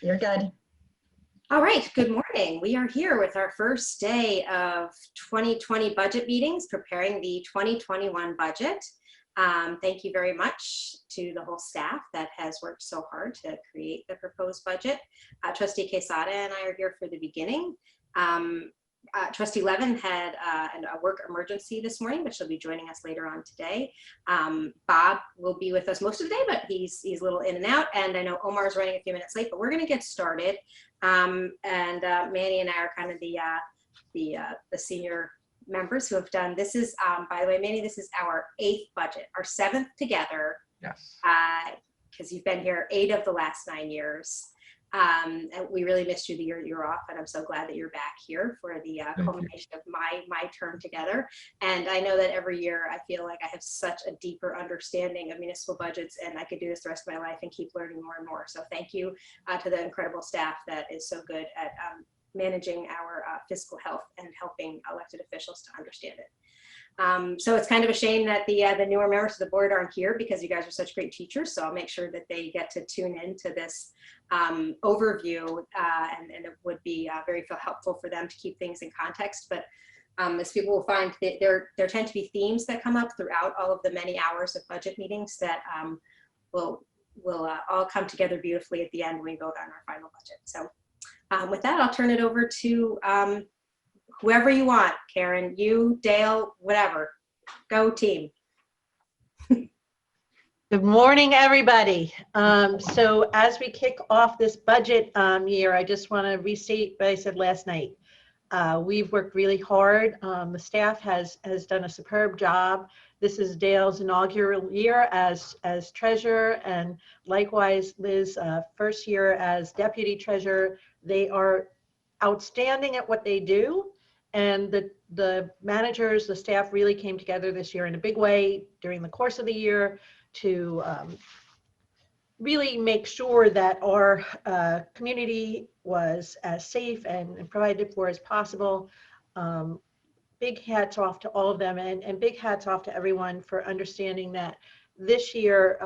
You're good. All right, good morning. We are here with our first day of 2020 budget meetings, preparing the 2021 budget. Thank you very much to the whole staff that has worked so hard to create the proposed budget. Trustee Quesada and I are here for the beginning. Trustee Levin had a work emergency this morning, but she'll be joining us later on today. Bob will be with us most of the day, but he's a little in and out. And I know Omar's running a few minutes late, but we're going to get started. Manny and I are kind of the senior members who have done this. Is by the way, Manny, this is our 8th budget, our 7th together. Yes. Because you've been here 8 of the last 9 years. And we really missed you the year you were off, and I'm so glad that you're back here for the culmination of my term together. And I know that every year I feel like I have such a deeper understanding of municipal budgets, and I could do this the rest of my life and keep learning more and more. So thank you to the incredible staff that is so good at managing our fiscal health and helping elected officials to understand it. So it's kind of a shame that the newer members of the board aren't here, because you guys are such great teachers. So I'll make sure that they get to tune into this overview, and it would be very helpful for them to keep things in context. But as people will find, there tend to be themes that come up throughout all of the many hours of budget meetings that will all come together beautifully at the end when we vote on our final budget. So with that, I'll turn it over to whoever you want, Karen, you, Dale, whatever. Go team. Good morning, everybody. So as we kick off this budget year, I just want to restate what I said last night. We've worked really hard. The staff has done a superb job. This is Dale's inaugural year as treasurer, and likewise Liz, first year as deputy treasurer. They are outstanding at what they do. And the managers, the staff really came together this year in a big way during the course of the year to really make sure that our community was as safe and provided for as possible. Big hats off to all of them, and big hats off to everyone for understanding that this year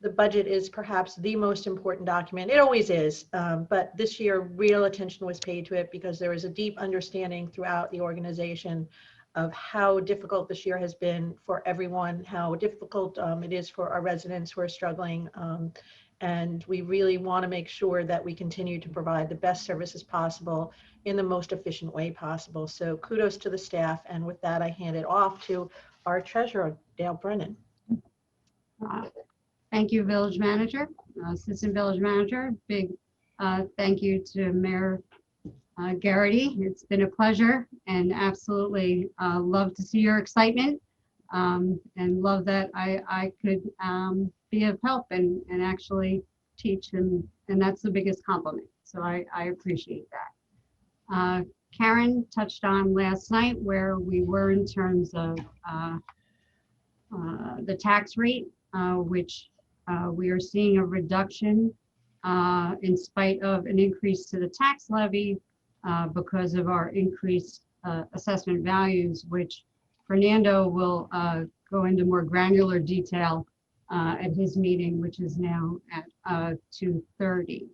the budget is perhaps the most important document. It always is, but this year real attention was paid to it because there was a deep understanding throughout the organization of how difficult this year has been for everyone, how difficult it is for our residents who are struggling. And we really want to make sure that we continue to provide the best services possible in the most efficient way possible. So kudos to the staff. And with that, I hand it off to our treasurer, Dale Brennan. Thank you, Village Manager, Assistant Village Manager. Big thank you to Mayor Garrity. It's been a pleasure, and absolutely love to see your excitement, and love that I could be of help and actually teach, and that's the biggest compliment. So I appreciate that. Karen touched on last night where we were in terms of the tax rate, which we are seeing a reduction in spite of an increase to the tax levy because of our increased assessment values, which Fernando will go into more granular detail at his meeting, which is now at 2:30.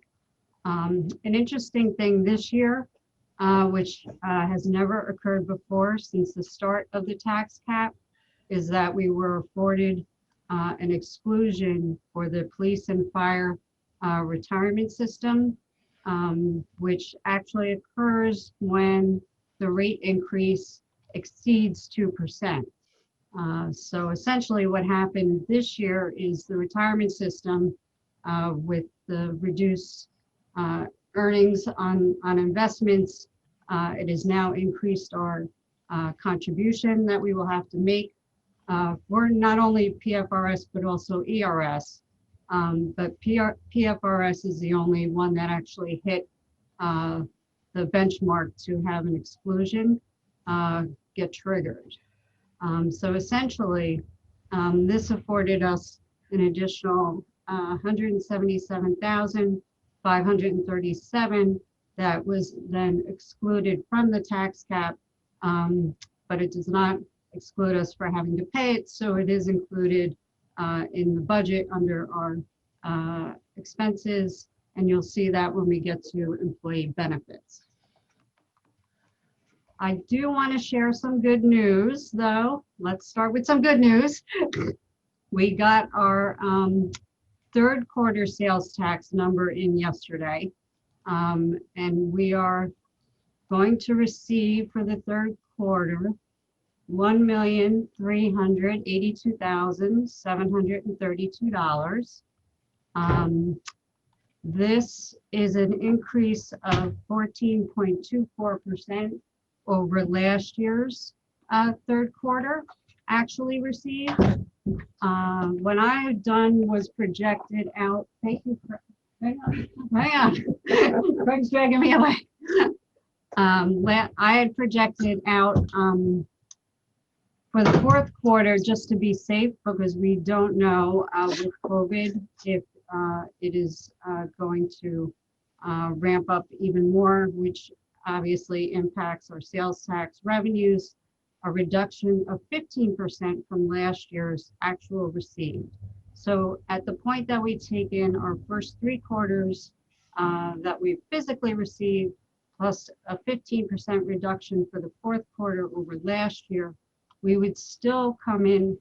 An interesting thing this year, which has never occurred before since the start of the tax cap, is that we were afforded an exclusion for the police and fire retirement system, which actually occurs when the rate increase exceeds 2%. So essentially what happened this year is the retirement system with the reduced earnings on investments, it has now increased our contribution that we will have to make for not only PFRS, but also ERS. But PFRS is the only one that actually hit the benchmark to have an exclusion get triggered. So essentially, this afforded us an additional 177,537 that was then excluded from the tax cap, but it does not exclude us for having to pay it. So it is included in the budget under our expenses And you'll see that when we get to employee benefits. I do want to share some good news, though. Let's start with some good news. We got our third quarter sales tax number in yesterday. And we are going to receive for the third quarter $1,382,732. This is an increase of 14.24% over last year's third quarter actually received. When I had done was projected out, thank you, hang on, Craig's dragging me away. I had projected out for the fourth quarter, just to be safe, because we don't know with COVID if it is going to ramp up even more, which obviously impacts our sales tax revenues, a reduction of 15% from last year's actual received. So at the point that we take in our first 3 quarters that we physically received, plus a 15% reduction for the fourth quarter over last year, we would still come in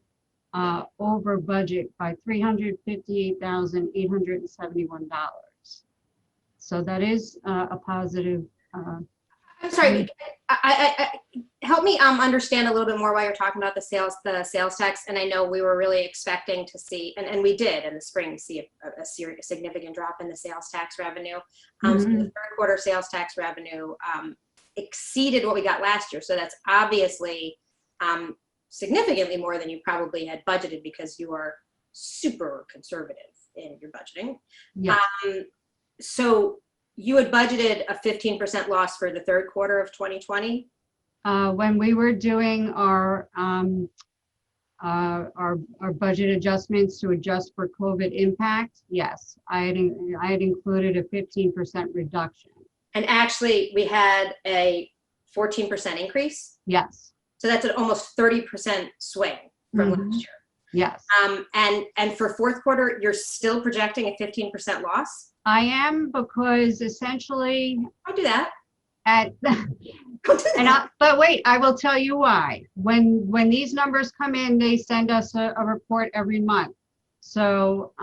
over budget by $358,871. So that is a positive. I'm sorry, help me understand a little bit more why you're talking about the sales tax. And I know we were really expecting to see, and we did in the spring, see a significant drop in the sales tax revenue. So the third quarter sales tax revenue exceeded what we got last year. So that's obviously significantly more than you probably had budgeted, because you are super conservative in your budgeting. Yes. So you had budgeted a 15% loss for the third quarter of 2020? When we were doing our budget adjustments to adjust for COVID impact, yes, I had included a 15% reduction. And actually, we had a 14% increase? Yes. So that's an almost 30% swing from last year. Yes. And for fourth quarter, you're still projecting a 15% loss? I am, because essentially Don't do that. But wait, I will tell you why. When these numbers come in, they send us a report every month. So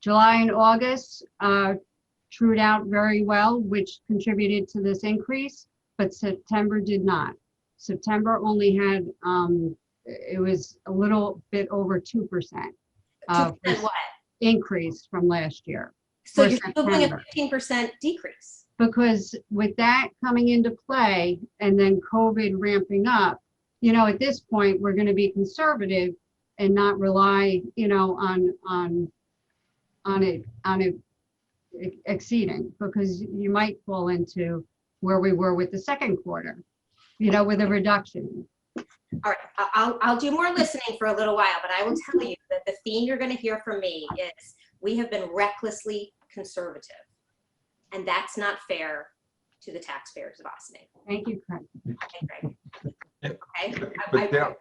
July and August trued out very well, which contributed to this increase, but September did not. September only had, it was a little bit over 2%. 2% what? Increase from last year. So you're still doing a 15% decrease. Because with that coming into play and then COVID ramping up, at this point, we're going to be conservative and not rely, on it exceeding, because you might fall into where we were with the second quarter, with a reduction. All right, I'll do more listening for a little while, but I will tell you that the theme you're going to hear from me is we have been recklessly conservative, and that's not fair to the taxpayers of Austining. Thank you, Craig. Okay, Dale,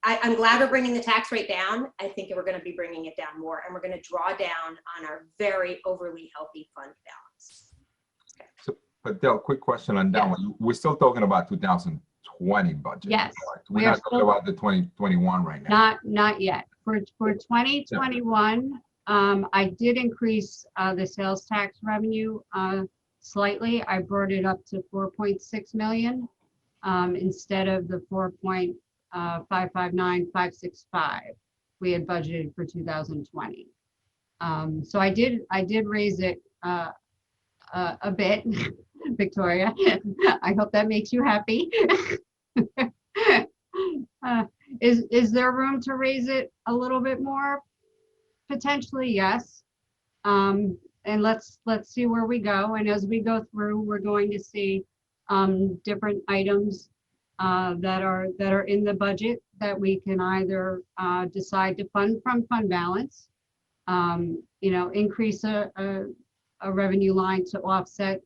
I'm glad we're bringing the tax rate down. I think we're going to be bringing it down more, and we're going to draw down on our very overly healthy fund balance. Okay. but Dale, quick question on that one. We're still talking about 2020 budget. Yes. We're not talking about the 2021 right now. Not yet. For 2021, I did increase the sales tax revenue slightly. I brought it up to 4.6 million instead of the 4.559565 we had budgeted for 2020. So I did raise it a bit, Victoria. I hope that makes you happy. Is there room to raise it a little bit more? Potentially, yes. And let's see where we go. And as we go through, we're going to see different items that are in the budget that we can either decide to fund from fund balance, increase a revenue line to offset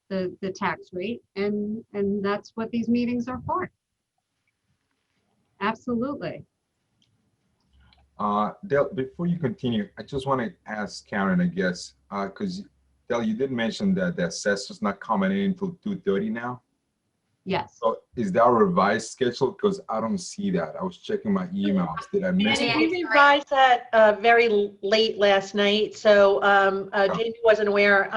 the tax rate, and that's what these meetings are for. Absolutely. Dale, before you continue, I just want to ask Karen, I guess, because Dale, you did mention that the assessor's not coming in until 2:30 now. Yes. So is that a revised schedule? Because I don't see that. I was checking my emails. Did I miss And it? we revised that very late last night, so Jamie wasn't aware.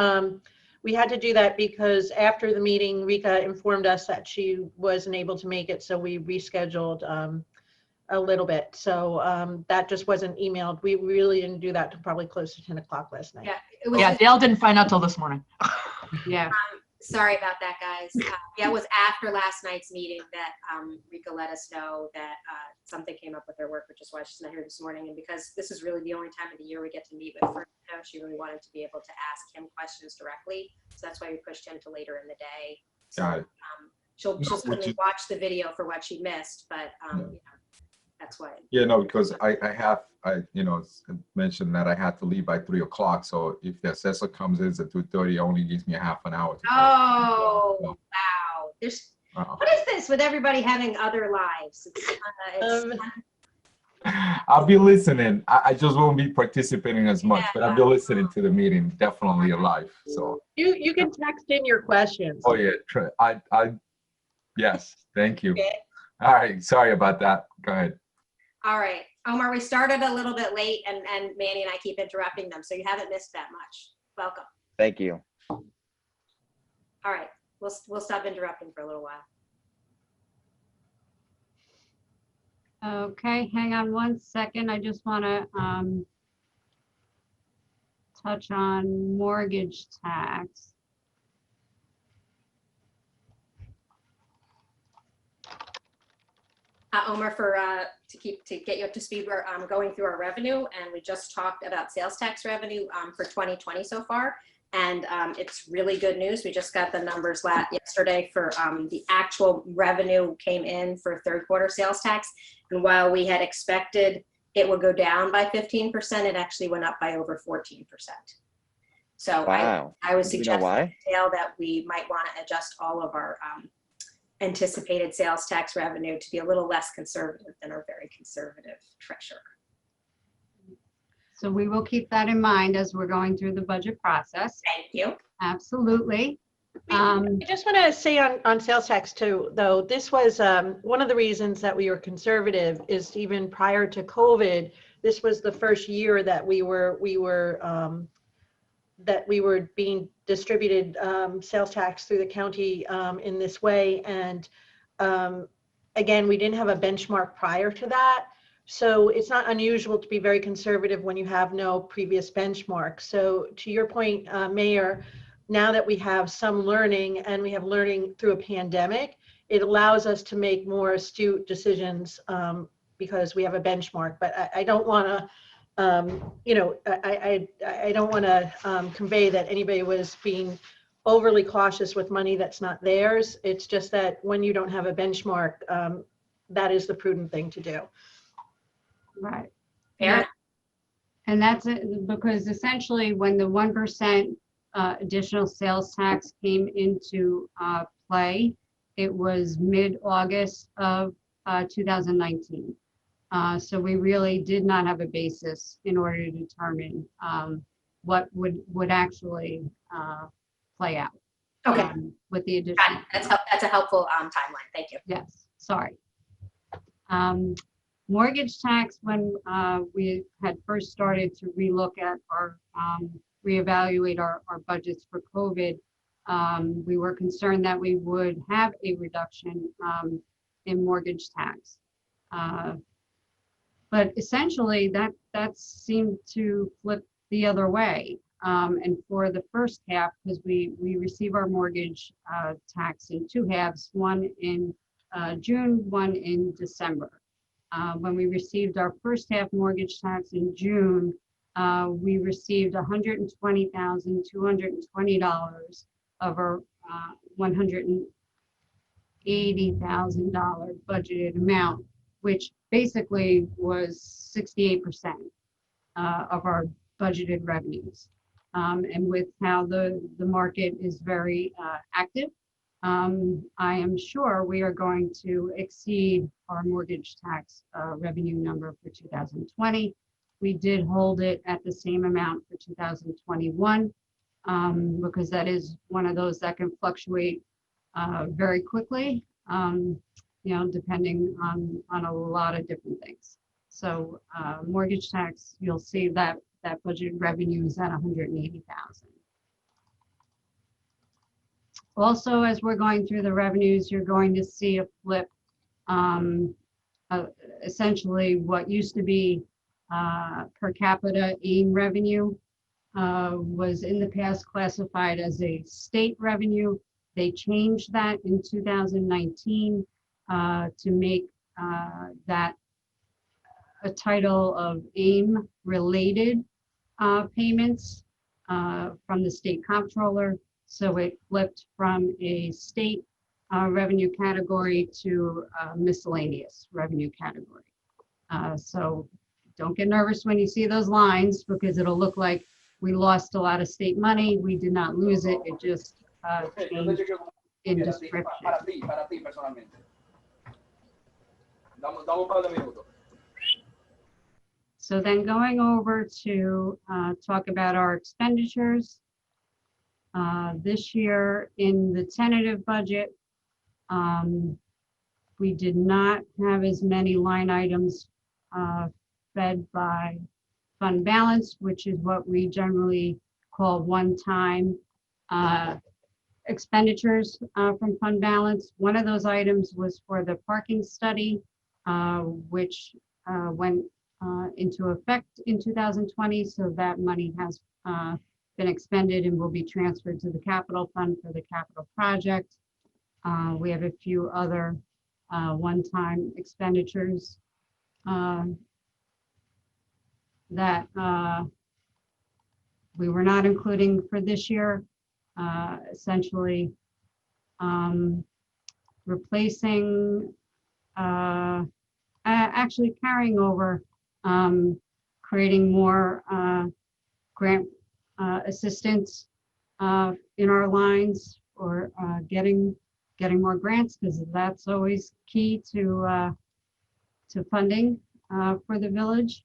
We had to do that because after the meeting, Rika informed us that she wasn't able to make it, so we rescheduled a little bit. So that just wasn't emailed. We really didn't do that till probably close to 10 o'clock last night. Yeah, it was. Yeah, Dale didn't find out till this morning. Yeah. Sorry about that, guys. Yeah, it was after last night's meeting that Rika let us know that something came up with her work, which is why she's not here this morning. And because this is really the only time of the year we get to meet with her, she really wanted to be able to ask him questions directly. So that's why we pushed him to later in the day. So Got it. she'll certainly watch the video for what she missed, but you know, that's why. Yeah, no, because I mentioned that I had to leave by 3 o'clock. So if the assessor comes in at 2:30, it only gives me a half an hour. Oh, So, wow. There's uh-uh. what is this with everybody having other lives? It's I'll be listening. I just won't be participating as much, but I'll be listening to the meeting, definitely live. So. You can text in your questions. Oh yeah, yes, thank you. Okay. All right, sorry about that. Go ahead. all right. Omar, we started a little bit late and Manny and I keep interrupting them, so you haven't missed that much. Welcome. Thank you. All right, we'll stop interrupting for a little while. Okay, hang on one second. I just want to touch on mortgage tax. Omar, to get you up to speed, we're going through our revenue, and we just talked about sales tax revenue for 2020 so far, and it's really good news. We just got the numbers yesterday for the actual revenue came in for third quarter sales tax, and while we had expected it would go down by 15%, it actually went up by over 14%. So Wow. I would Do you know suggest why? Dale, that we might want to adjust all of our anticipated sales tax revenue to be a little less conservative than our very conservative treasurer. So we will keep that in mind as we're going through the budget process. Thank you. Absolutely. I just want to say on sales tax too, though, this was one of the reasons that we were conservative is even prior to COVID, this was the first year that we were being distributed sales tax through the county in this way. And again, we didn't have a benchmark prior to that. So it's not unusual to be very conservative when you have no previous benchmark. So to your point, Mayor, now that we have some learning and we have learning through a pandemic, it allows us to make more astute decisions because we have a benchmark. But I don't want to I don't want to convey that anybody was being overly cautious with money that's not theirs. It's just that when you don't have a benchmark, that is the prudent thing to do. Right. Fair. And that's it, because essentially when the 1% additional sales tax came into play, it was mid-August of 2019. So we really did not have a basis in order to determine what would actually play out. Okay. With the additional. That's a helpful timeline. Thank you. Yes, sorry. Mortgage tax, when we had first started to relook at our, reevaluate our budgets for COVID, we were concerned that we would have a reduction in mortgage tax. But essentially that seemed to flip the other way. And for the first half, because we receive our mortgage tax in two halves, one in June, one in December. When we received our first half mortgage tax in June, we received $120,220 of our $180,000 budgeted amount, which basically was 68% of our budgeted revenues. And with how the market is very active, I am sure we are going to exceed our mortgage tax revenue number for 2020. We did hold it at the same amount for 2021 because that is one of those that can fluctuate very quickly, depending on a lot of different things. So mortgage tax, you'll see that budget revenue is at 180,000. Also, as we're going through the revenues, you're going to see a flip. Essentially, what used to be per capita AIM revenue was in the past classified as a state revenue. They changed that in 2019 to make that a title of AIM related payments from the state comptroller. So it flipped from a state revenue category to a miscellaneous revenue category. So don't get nervous when you see those lines because it'll look like we lost a lot of state money. We did not lose it. It just changed in description. So then going over to talk about our expenditures. This year in the tentative budget, we did not have as many line items fed by fund balance, which is what we generally call one-time expenditures from fund balance. One of those items was for the parking study, which went into effect in 2020. So that money has been expended and will be transferred to the capital fund for the capital project. We have a few other one-time expenditures that we were not including for this year, essentially replacing, actually carrying over, creating more grant assistance in our lines, or getting more grants, because that's always key to funding for the village.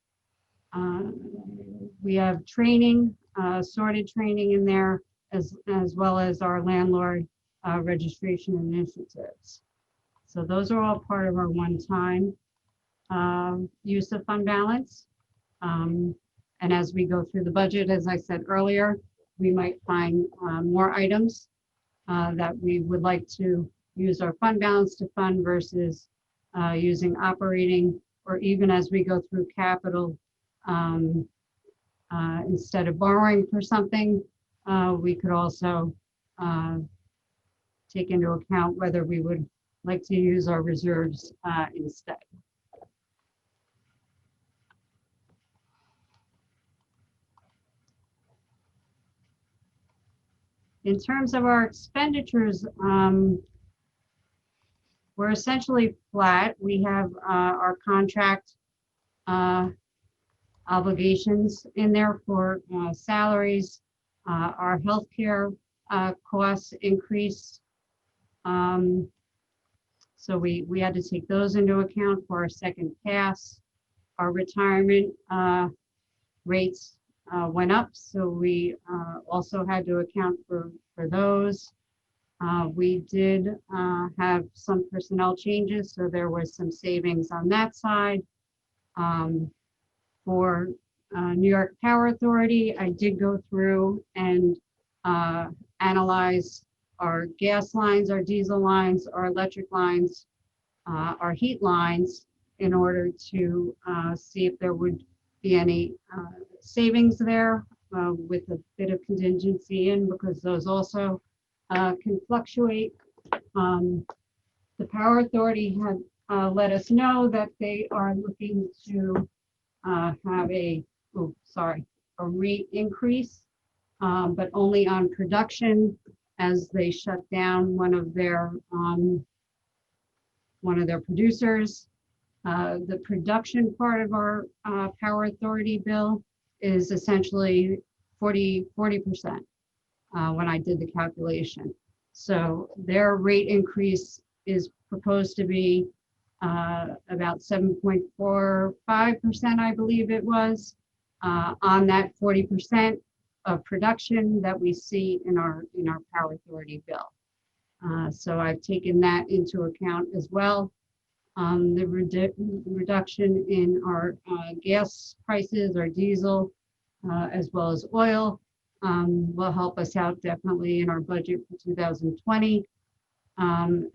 We have training, sorted training in there, as well as our landlord registration initiatives. So those are all part of our one-time use of fund balance. And as we go through the budget, as I said earlier, we might find more items that we would like to use our fund balance to fund versus using operating, or even as we go through capital, instead of borrowing for something, we could also take into account whether we would like to use our reserves instead. In terms of our expenditures, we're essentially flat. We have our contract obligations in there for salaries. Our healthcare costs increased. So we had to take those into account for our second pass. Our retirement rates went up, so we also had to account for those. We did have some personnel changes, so there was some savings on that side. For New York Power Authority, I did go through and analyze our gas lines, our diesel lines, our electric lines, our heat lines, in order to see if there would be any savings there, with a bit of contingency in, because those also can fluctuate. The Power Authority had let us know that they are looking to have a rate increase, but only on production, as they shut down one of their producers. The production part of our Power Authority bill is essentially 40%. When I did the calculation. So their rate increase is proposed to be about 7.45%, I believe it was, on that 40% of production that we see in our Power Authority bill. So I've taken that into account as well. The reduction in our gas prices, our diesel, as well as oil, will help us out definitely in our budget for 2020,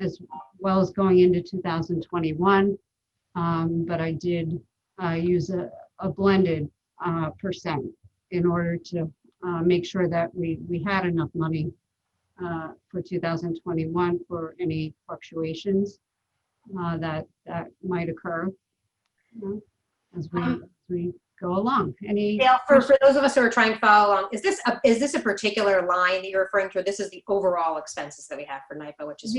as well as going into 2021. But I did use a blended percent in order to make sure that we had enough money for 2021 for any fluctuations that might occur, as we go along. Dale, for those of us who are trying to follow along, is this a particular line that you're referring to? Or this is the overall expenses that we have for NIPA, which is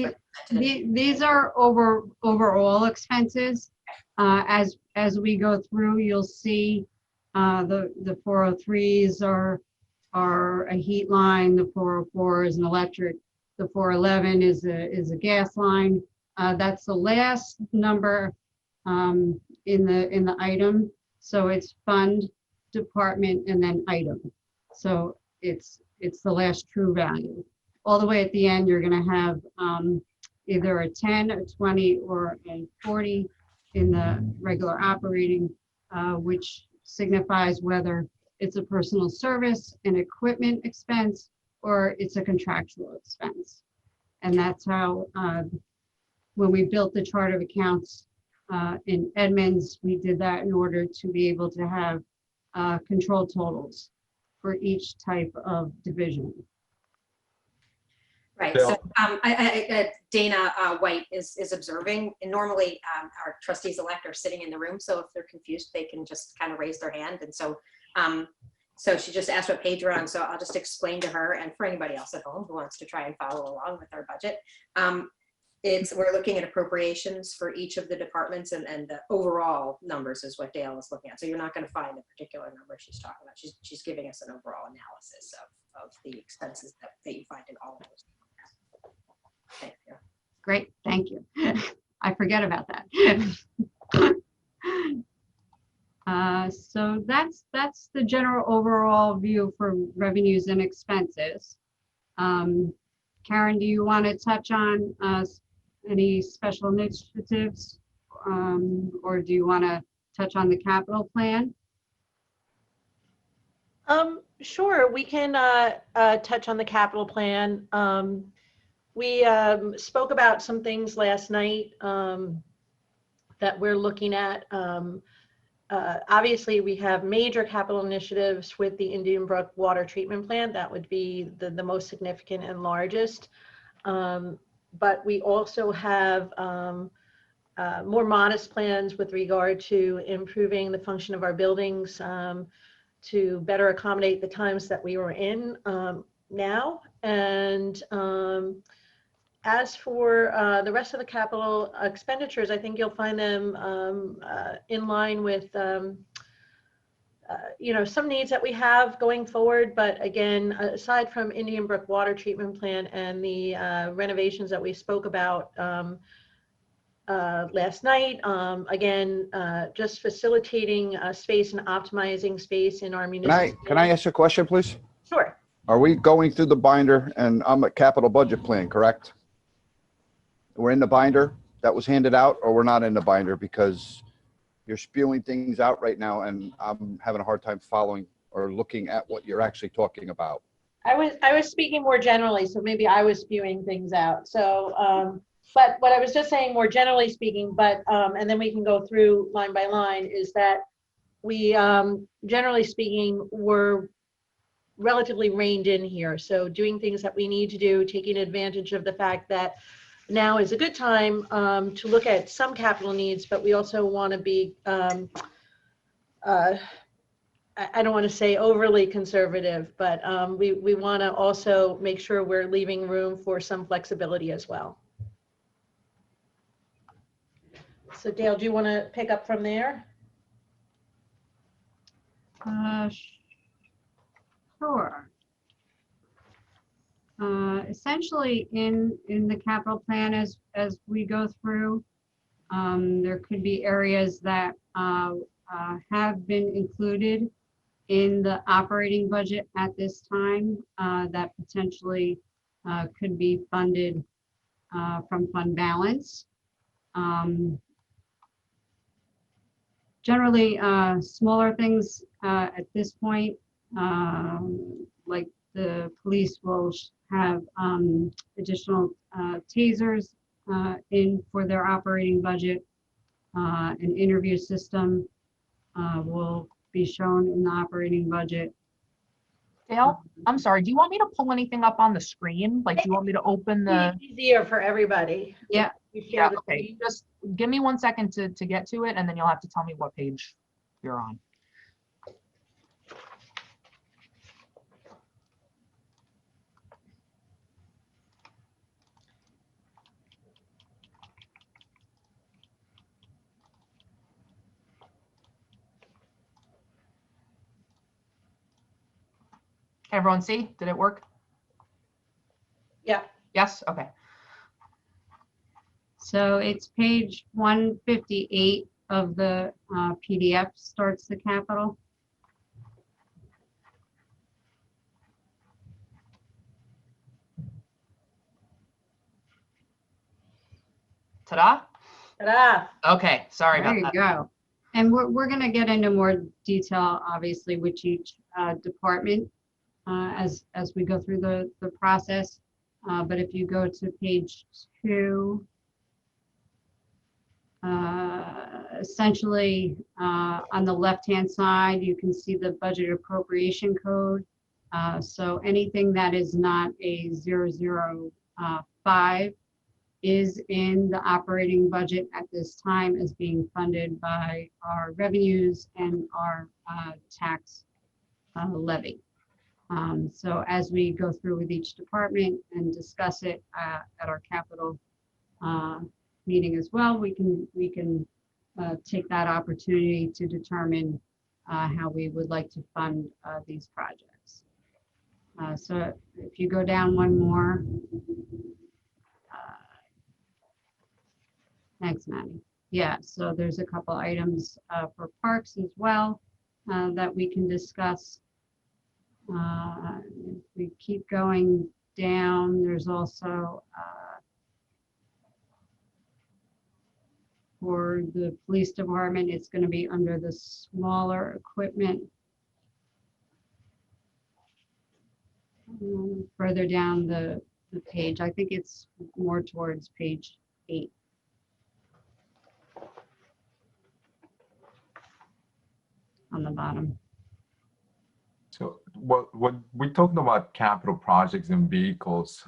these are overall expenses. As we go through, you'll see the 403s are a heat line, the 404 is an electric, the 411 is a gas line. That's the last number in the item. So it's fund, department, and then item. So it's the last true value. All the way at the end, you're going to have either a 10, a 20, or a 40 in the regular operating, which signifies whether it's a personal service, an equipment expense, or it's a contractual expense. And that's how, when we built the chart of accounts in Edmonds, we did that in order to be able to have control totals for each type of division. Right. So Dana White is observing, and normally our trustees-elect are sitting in the room. So if they're confused, they can just kind of raise their hand. And so, so she just asked what page we're on. So I'll just explain to her, and for anybody else at home who wants to try and follow along with our budget. We're looking at appropriations for each of the departments, and the overall numbers is what Dale is looking at. So you're not going to find the particular number she's talking about. She's giving us an overall analysis of the expenses that you find in all of those. Thank you. Great, thank you. I forget about that. So that's the general overall view for revenues and expenses. Karen, do you want to touch on any special initiatives, or do you want to touch on the capital plan? Sure, we can touch on the capital plan. We spoke about some things last night that we're looking at. Obviously, we have major capital initiatives with the Indian Brook water treatment plant. That would be the most significant and largest. But we also have more modest plans with regard to improving the function of our buildings to better accommodate the times that we were in now. And as for the rest of the capital expenditures, I think you'll find them in line with some needs that we have going forward. But again, aside from Indian Brook water treatment plant and the renovations that we spoke about last night, again, just facilitating space and optimizing space in our municipal. Can I ask you a question, please? Sure. Are we going through the binder, and I'm a capital budget plan, correct? We're in the binder that was handed out, or we're not in the binder, because you're spewing things out right now and I'm having a hard time following or looking at what you're actually talking about. I was speaking more generally, so maybe I was spewing things out. So, but what I was just saying more generally speaking, but, and then we can go through line by line, is that we, generally speaking, were relatively reined in here. So doing things that we need to do, taking advantage of the fact that now is a good time to look at some capital needs, but we also want to be, I don't want to say overly conservative, but we want to also make sure we're leaving room for some flexibility as well. So Dale, do you want to pick up from there? Sure. essentially in the capital plan as we go through, there could be areas that have been included in the operating budget at this time that potentially could be funded from fund balance. Generally, smaller things at this point, like the police will have additional tasers in for their operating budget. An interview system will be shown in the operating budget. Dale, I'm sorry, do you want me to pull anything up on the screen? Like, do you want me to open the? Easier for everybody. Yeah. You share Yeah, the okay, screen. just give me 1 second to get to it, and then you'll have to tell me what page you're on. Can everyone see? Did it work? Yeah. Yes? Okay. So it's page 158 of the PDF starts the capital. Ta-da? Ta-da. Okay, sorry There about you that. go. And we're going to get into more detail, obviously, with each department as we go through the process. But if you go to page 2, essentially on the left-hand side, you can see the budget appropriation code. So anything that is not a 005 is in the operating budget at this time as being funded by our revenues and our tax levy. So as we go through with each department and discuss it at our capital meeting as well, we can take that opportunity to determine how we would like to fund these projects. So if you go down one more. Thanks, Maddie. Yeah, so there's a couple items for parks as well that we can discuss. If we keep going down, there's also for the police department, it's going to be under the smaller equipment. Further down the page, I think it's more towards page 8. On the bottom. So what we talked about capital projects and vehicles,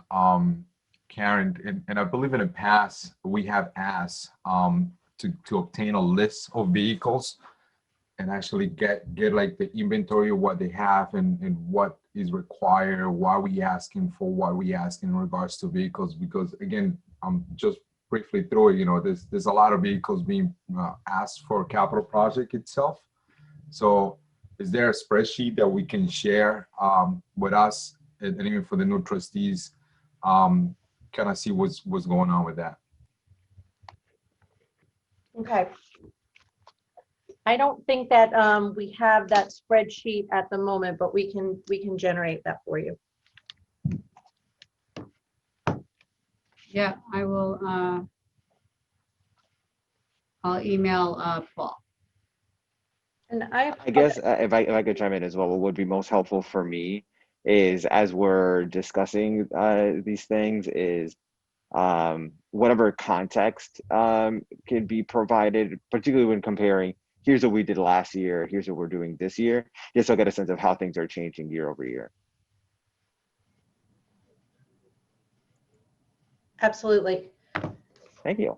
Karen, and I believe in the past we have asked to obtain a list of vehicles and actually get like the inventory of what they have and what is required, why we asking for what we ask in regards to vehicles, because again, just briefly through it, you know, there's a lot of vehicles being asked for capital project itself. So is there a spreadsheet that we can share with us and even for the new trustees, kind of see what's going on with that? Okay. I don't think that we have that spreadsheet at the moment, but we can generate that for you. Yeah, I will. I'll email Paul. And I guess if I could chime in as well, what would be most helpful for me is as we're discussing these things is whatever context can be provided, particularly when comparing, here's what we did last year, here's what we're doing this year, just so I get a sense of how things are changing year over year. absolutely. Thank you.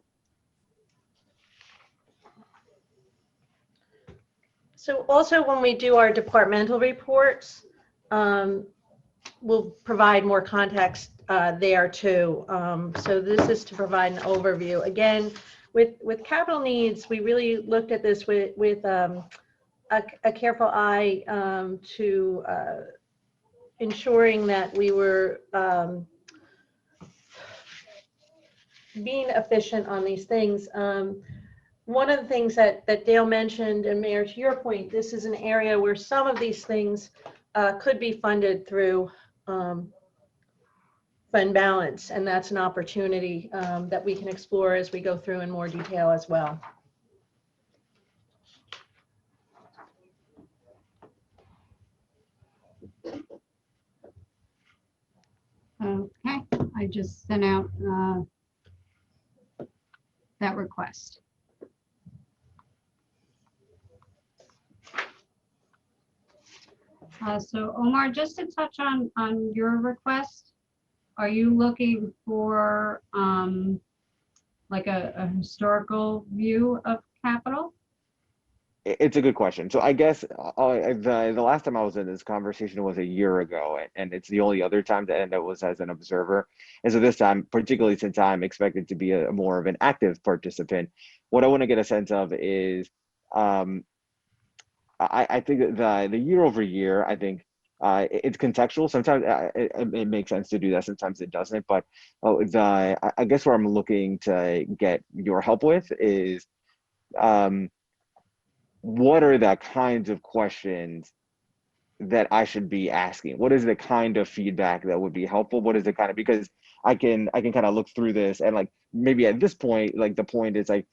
So also when we do our departmental reports, we'll provide more context there too. So this is to provide an overview. Again, with capital needs, we really looked at this with a careful eye to ensuring that we were being efficient on these things. One of the things that Dale mentioned, and Mayor, to your point, this is an area where some of these things could be funded through fund balance, and that's an opportunity that we can explore as we go through in more detail as well. Okay, I just sent out that request. So Omar, just to touch on your request, are you looking for like a historical view of capital? It's a good question. So I guess the last time I was in this conversation was a year ago, and it's the only other time that was as an observer. And so this time, particularly since I'm expected to be a more of an active participant, what I want to get a sense of is, I think that the year over year, I think it's contextual. Sometimes it makes sense to do that. Sometimes it doesn't. But I guess where I'm looking to get your help with is, what are the kinds of questions that I should be asking? What is the kind of feedback that would be helpful? What is the kind of, because I can kind of look through this and like maybe at this point, like the point is like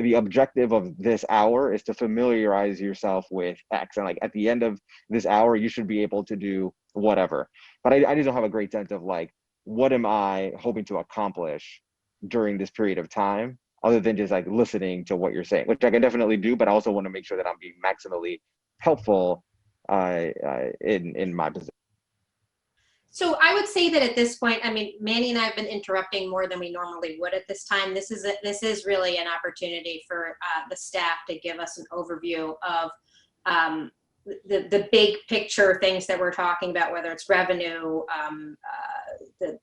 the objective of this hour is to familiarize yourself with X, and like at the end of this hour you should be able to do whatever. But I just don't have a great sense of like, what am I hoping to accomplish during this period of time, other than just like listening to what you're saying, which I can definitely do, but I also want to make sure that I'm being maximally helpful in my position. So I would say that at this point, I mean, Manny and I have been interrupting more than we normally would at this time. This is really an opportunity for the staff to give us an overview of the big picture things that we're talking about, whether it's revenue, the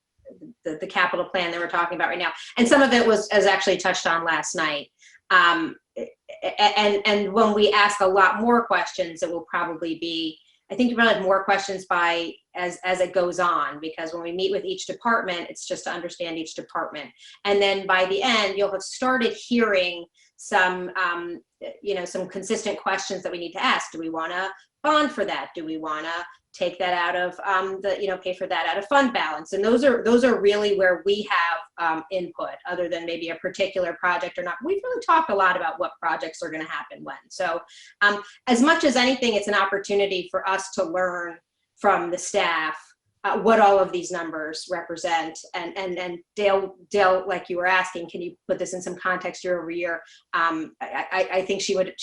capital plan that we're talking about right now. And some of it was actually touched on last night. And when we ask a lot more questions, it will probably be, I think you probably have more questions as it goes on, because when we meet with each department, it's just to understand each department. And then by the end, you'll have started hearing some, some consistent questions that we need to ask. Do we want to bond for that? Do we want to take that out of pay for that out of fund balance? And those are really where we have input, other than maybe a particular project or not. We've really talked a lot about what projects are going to happen when. So as much as anything, it's an opportunity for us to learn from the staff what all of these numbers represent. And Dale, like you were asking, can you put this in some context year over year? I think she would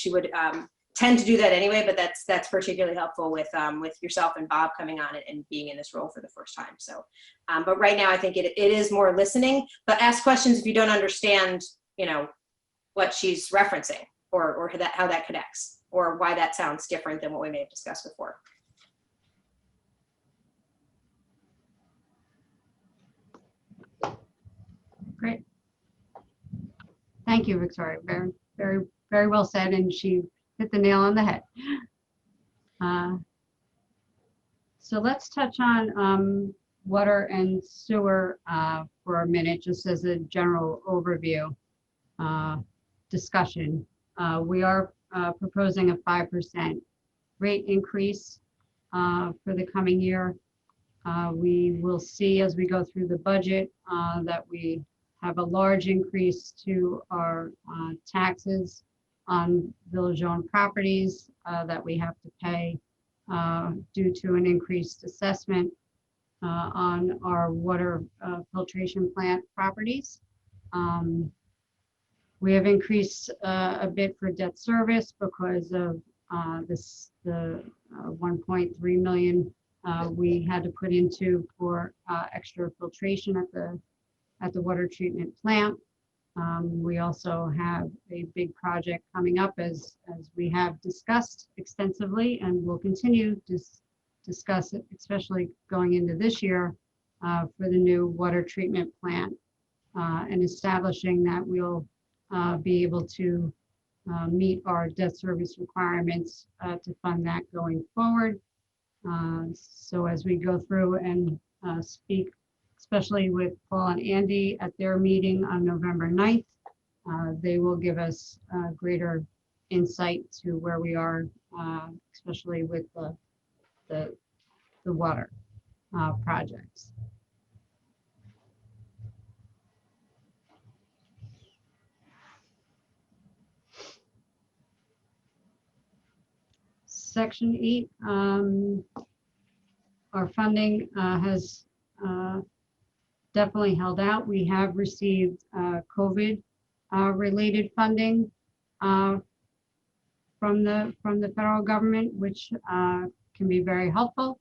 tend to do that anyway, but that's particularly helpful with yourself and Bob coming on and being in this role for the first time. So, but right now I think it is more listening, but ask questions if you don't understand, what she's referencing or how that connects, or why that sounds different than what we may have discussed before. Great. Thank you, Victoria. Very, very, very well said, and she hit the nail on the head. So let's touch on water and sewer for a minute, just as a general overview discussion. We are proposing a 5% rate increase for the coming year. We will see as we go through the budget that we have a large increase to our taxes on village-owned properties that we have to pay due to an increased assessment on our water filtration plant properties. We have increased a bit for debt service because of the 1.3 million we had to put into for extra filtration at the water treatment plant. We also have a big project coming up, as we have discussed extensively, and will continue to discuss it, especially going into this year, for the new water treatment plant, and establishing that we'll be able to meet our debt service requirements to fund that going forward. So as we go through and speak especially with Paul and Andy at their meeting on November 9th. They will give us greater insight to where we are, especially with the water projects. Section 8, our funding has definitely held out. We have received COVID related funding from the federal government, which can be very helpful.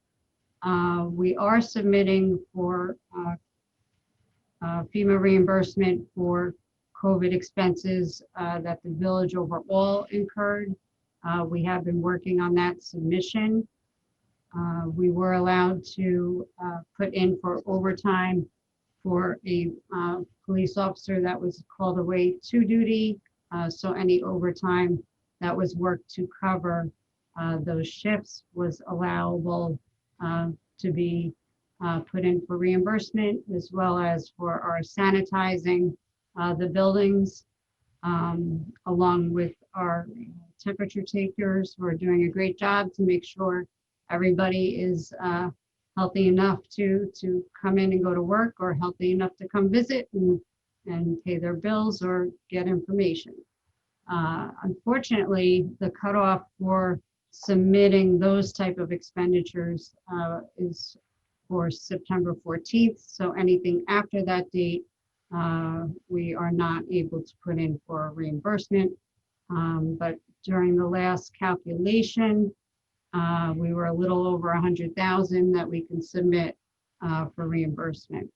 We are submitting for FEMA reimbursement for COVID expenses that the village overall incurred. We have been working on that submission. We were allowed to put in for overtime for a police officer that was called away to duty. So any overtime that was worked to cover those shifts was allowable to be put in for reimbursement, as well as for our sanitizing the buildings, along with our temperature takers. We're doing a great job to make sure everybody is healthy enough to come in and go to work, or healthy enough to come visit and pay their bills or get information. Unfortunately, the cutoff for submitting those type of expenditures is for September 14th. So anything after that date, we are not able to put in for reimbursement. But during the last calculation, we were a little over 100,000 that we can submit for reimbursement.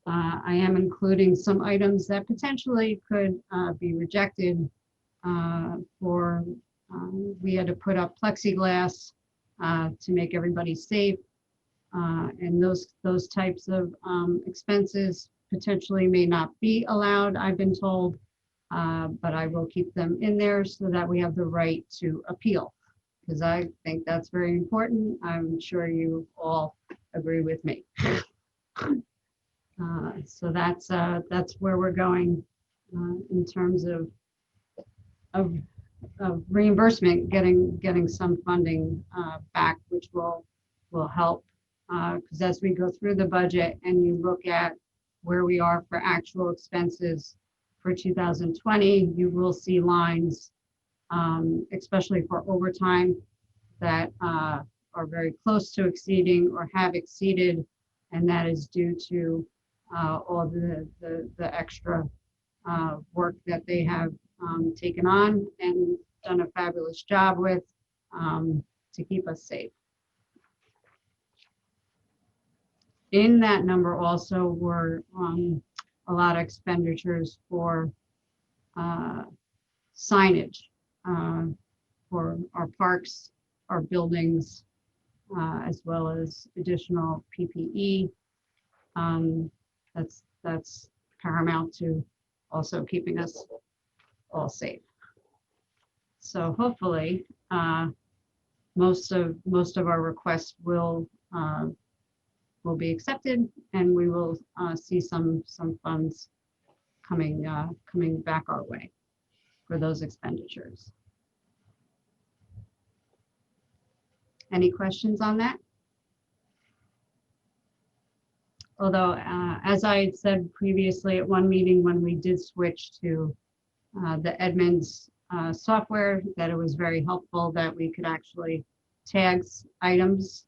I am including some items that potentially could be rejected we had to put up plexiglass to make everybody safe. And those types of expenses potentially may not be allowed, I've been told, but I will keep them in there so that we have the right to appeal, because I think that's very important. I'm sure you all agree with me. So that's where we're going in terms of reimbursement, getting some funding back, which will help. Because as we go through the budget and you look at where we are for actual expenses for 2020, you will see lines, especially for overtime, that are very close to exceeding or have exceeded, and that is due to all the extra work that they have taken on and done a fabulous job with to keep us safe. In that number also were a lot of expenditures for signage for our parks, our buildings, as well as additional PPE. That's paramount to also keeping us all safe. So hopefully, most of our requests will be accepted, and we will see some funds coming back our way for those expenditures. Any questions on that? Although, as I had said previously at one meeting when we did switch to the Edmunds software, that it was very helpful that we could actually tag items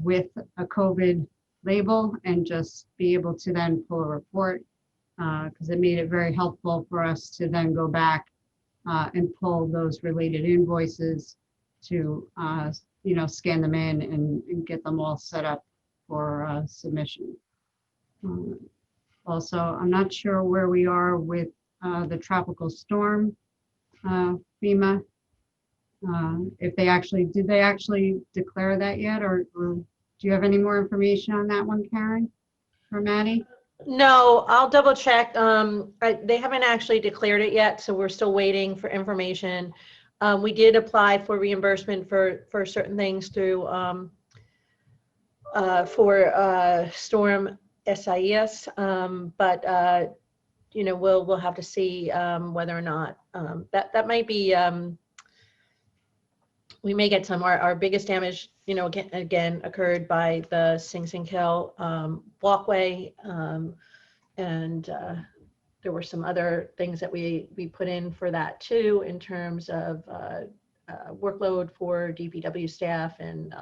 with a COVID label and just be able to then pull a report, because it made it very helpful for us to then go back and pull those related invoices to scan them in and get them all set up for submission. Also, I'm not sure where we are with the tropical storm FEMA. If did they actually declare that yet, or do you have any more information on that one, Karen or Maddie? No, I'll double check. They haven't actually declared it yet, so we're still waiting for information. We did apply for reimbursement for certain things through for storm SIS, but you know, we'll have to see whether or not that might be. We may get some. Our biggest damage, you know, again occurred by the Sing Sing Kill walkway, and there were some other things that we put in for that too, in terms of workload for DPW staff and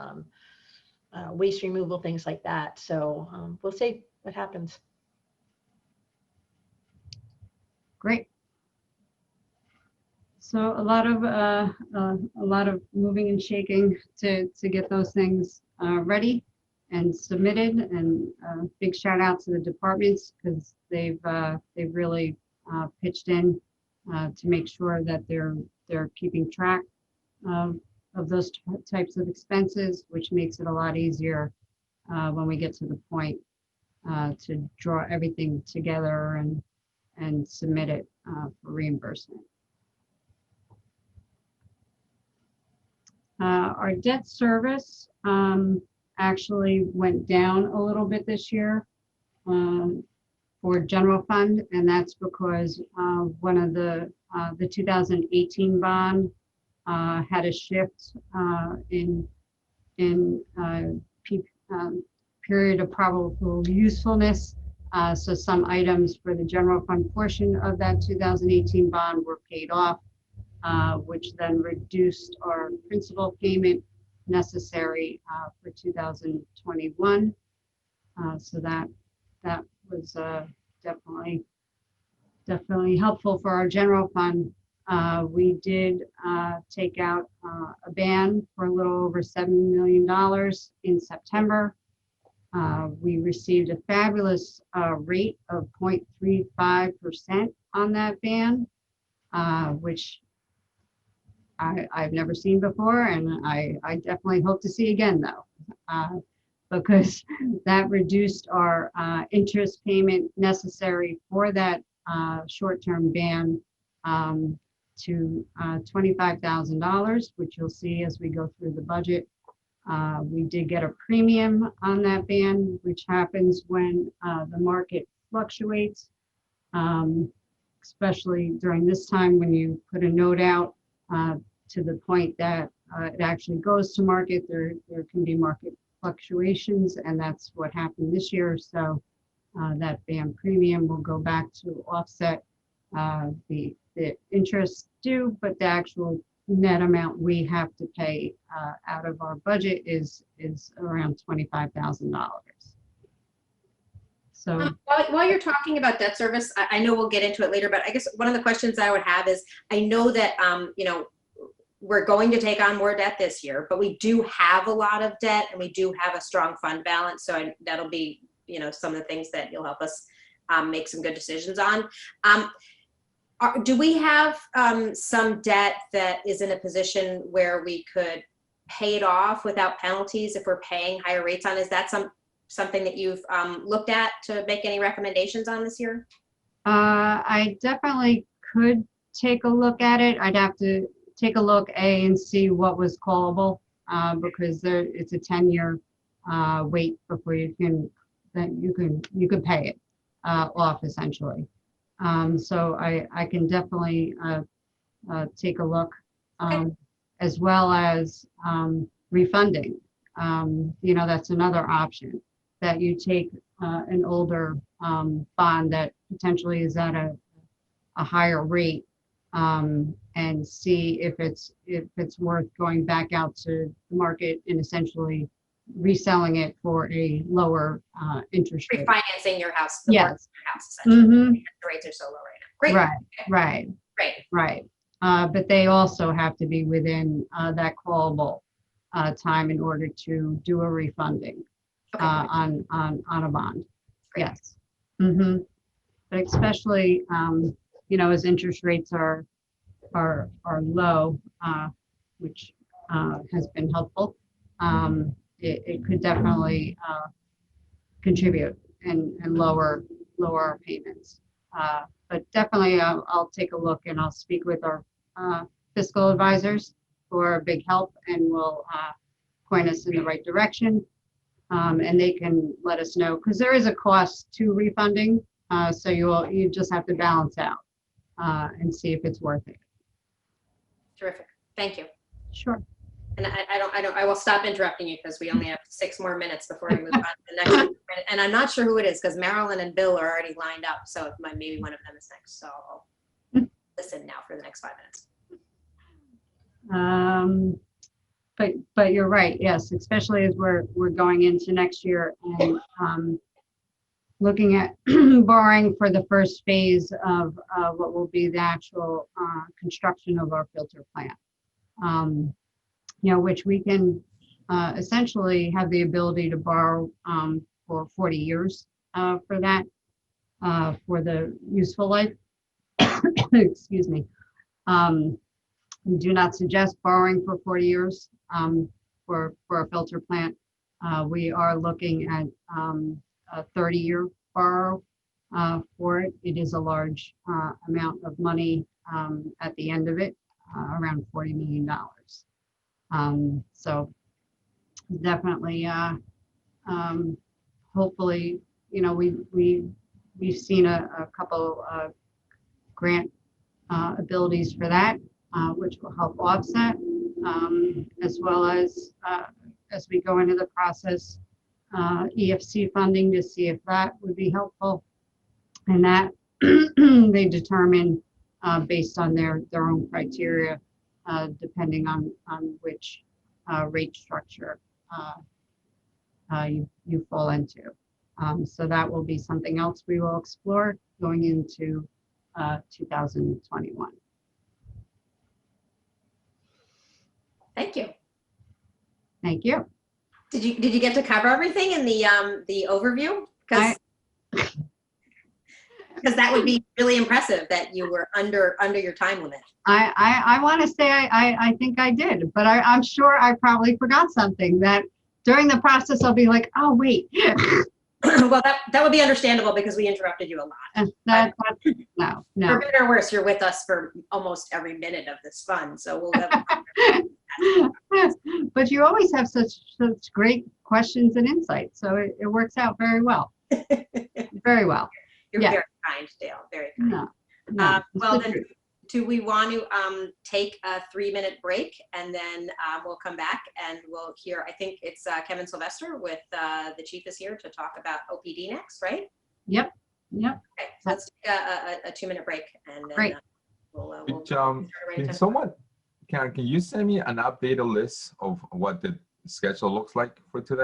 waste removal, things like that. So we'll see what happens. Great. So a lot of moving and shaking to get those things ready and submitted, and big shout out to the departments, because they've really pitched in to make sure that they're keeping track of those types of expenses, which makes it a lot easier when we get to the point to draw everything together and submit it for reimbursement. Our debt service actually went down a little bit this year for general fund, and that's because one of the 2018 bond had a shift in period of probable usefulness. So some items for the general fund portion of that 2018 bond were paid off, which then reduced our principal payment necessary for 2021. So that was definitely helpful for our general fund. We did take out a ban for a little over $7 million in September. We received a fabulous rate of 0.35% on that ban, which I've never seen before, and I definitely hope to see again, though, because that reduced our interest payment necessary for that short-term ban to $25,000, which you'll see as we go through the budget. We did get a premium on that ban, which happens when the market fluctuates, especially during this time when you put a note out to the point that it actually goes to market. There can be market fluctuations, and that's what happened this year. So that ban premium will go back to offset the interest due, but the actual net amount we have to pay out of our budget is around $25,000. So while you're talking about debt service, I know we'll get into it later, but I guess one of the questions I would have is, I know that you know, we're going to take on more debt this year, but we do have a lot of debt and we do have a strong fund balance. So that'll be, you know, some of the things that you'll help us make some good decisions on. Do we have some debt that is in a position where we could pay it off without penalties if we're paying higher rates on? Is that something that you've looked at to make any recommendations on this year? I definitely could take a look at it. I'd have to take a look and see what was callable, because it's a 10-year wait before you can pay it off, essentially. So I can definitely take a look, as well as refunding. You know, that's another option, that you take an older bond that potentially is at a higher rate, and see if it's worth going back out to the market and essentially reselling it for a lower interest rate. Refinancing your house, Yes. Your house, essentially, Mm-hmm. because the rates are so low right now. Great. Right. But they also have to be within that callable time in order to do a refunding on a bond. Great. Yes. Mm-hmm. But especially, you know, as interest rates are low, which has been helpful. It could definitely contribute and lower our payments. But definitely I'll take a look, and I'll speak with our fiscal advisors, who are a big help and will point us in the right direction. and they can let us know, because there is a cost to refunding. So you just have to balance out and see if it's worth it. Terrific. Thank you. Sure. And I will stop interrupting you because we only have 6 more minutes before we move on to the next one. And I'm not sure who it is because Marilyn and Bill are already lined up. So maybe one of them is next. So I'll listen now for the next 5 minutes. But you're right. Yes, especially as we're going into next year and looking at borrowing for the first phase of what will be the actual construction of our filter plant. Which we can essentially have the ability to borrow for 40 years for that, for the useful life. Excuse me. We do not suggest borrowing for 40 years for a filter plant. We are looking at a 30-year borrow for it. It is a large amount of money at the end of it, around $40 million. So definitely, hopefully, we've seen a couple of grant abilities for that, which will help offset, as well as we go into the process, EFC funding to see if that would be helpful, and that they determine based on their own criteria. Depending on which rate structure you fall into. So that will be something else we will explore going into 2021. Thank you. Thank you. Did you get to cover everything in the overview? Because that would be really impressive that you were under your time limit. I want to say I think I did, but I'm sure I probably forgot something that during the process I'll be like, oh wait. Well, that would be understandable because we interrupted you a lot. No. For better or worse, you're with us for almost every minute of this fun, so we'll have. But you always have such great questions and insights, so it works out very well. Very well. You're very kind, Dale. Very kind. No, well, then, do we want to take a 3-minute break and then we'll come back and we'll hear, I think it's Kevin Sylvester with the chief is here to talk about OPD next, right? Yep. Okay, so let's take a 2-minute break and then Great. We'll Can you send me an updated list of what the schedule looks like for today?